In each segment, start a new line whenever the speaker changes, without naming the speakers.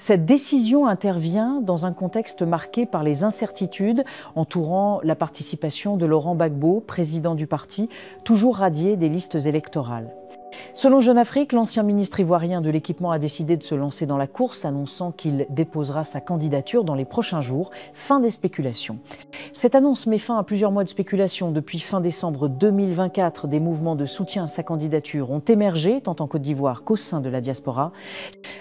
Cette décision intervient dans un contexte marqué par les incertitudes entourant la participation de Laurent Gbagbo, président du parti, toujours radié des listes électorales. Selon Jeune Afrique, l'ancien ministre ivoirien de l'Équipement a décidé de se lancer dans la course, annonçant qu'il déposera sa candidature dans les prochains jours. Fin des spéculations. Cette annonce met fin à plusieurs mois de spéculation. Depuis fin décembre 2024, des mouvements de soutien à sa candidature ont émergé, tant en Côte d'Ivoire qu'au sein de la diaspora.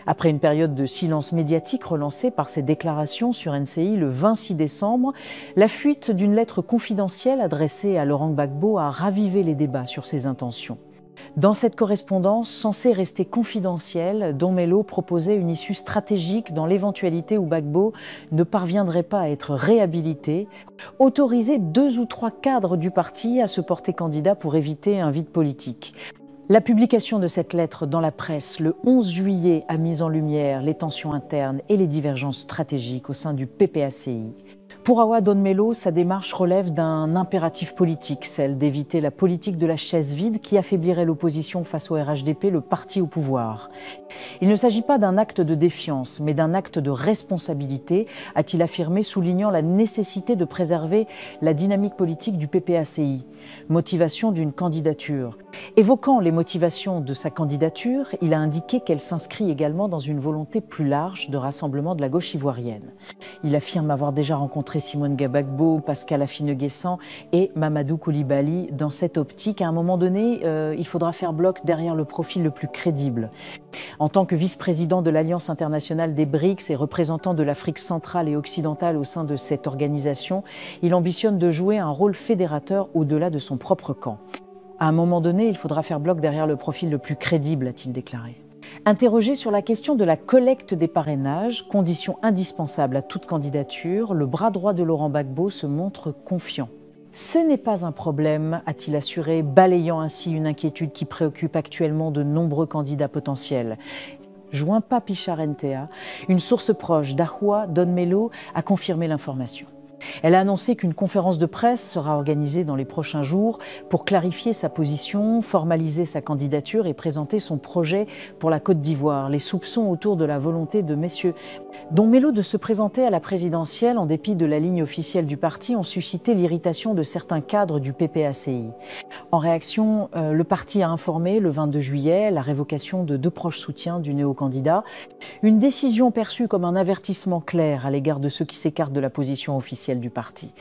Après une période de silence médiatique relancée par ses déclarations sur NCI le 26 décembre, la fuite d'une lettre confidentielle adressée à Laurent Gbagbo a ravivé les débats sur ses intentions. Dans cette correspondance, censée rester confidentielle, Don Melo proposait une issue stratégique dans l'éventualité où Gbagbo ne parviendrait pas à être réhabilité, autoriser 2 ou 3 cadres du parti à se porter candidat pour éviter un vide politique. La publication de cette lettre dans la presse le 11 juillet a mis en lumière les tensions internes et les divergences stratégiques au sein du PPACI. Pour Awa Don Melo, sa démarche relève d'un impératif politique, celle d'éviter la politique de la chaise vide qui affaiblirait l'opposition face au RHDP, le parti au pouvoir. Il ne s'agit pas d'un acte de défiance, mais d'un acte de responsabilité, a-t-il affirmé, soulignant la nécessité de préserver la dynamique politique du PPACI. Motivation d'une candidature. Évoquant les motivations de sa candidature, il a indiqué qu'elle s'inscrit également dans une volonté plus large de rassemblement de la gauche ivoirienne. Il affirme avoir déjà rencontré Simone Gbagbo, Pascal Affi-N'Guessan et Mamadou Coulibaly. Dans cette optique, à un moment donné, il faudra faire bloc derrière le profil le plus crédible. En tant que vice-président de l'Alliance internationale des BRICS et représentant de l'Afrique centrale et occidentale au sein de cette organisation, il ambitionne de jouer un rôle fédérateur au-delà de son propre camp. À un moment donné, il faudra faire bloc derrière le profil le plus crédible, a-t-il déclaré. Interrogé sur la question de la collecte des parrainages, condition indispensable à toute candidature, le bras droit de Laurent Gbagbo se montre confiant. Ce n'est pas un problème, a-t-il assuré, balayant ainsi une inquiétude qui préoccupe actuellement de nombreux candidats potentiels. Joint Papi Charentea, une source proche d'Awa Don Melo a confirmé l'information. Elle a annoncé qu'une conférence de presse sera organisée dans les prochains jours pour clarifier sa position, formaliser sa candidature et présenter son projet pour la Côte d'Ivoire. Les soupçons autour de la volonté de messieurs Don Melo de se présenter à la présidentielle en dépit de la ligne officielle du parti ont suscité l'irritation de certains cadres du PPACI. En réaction, le parti a informé le 22 juillet la révocation de 2 proches soutiens du néo-candidat. Une décision perçue comme un avertissement clair à l'égard de ceux qui s'écartent de la position officielle du parti.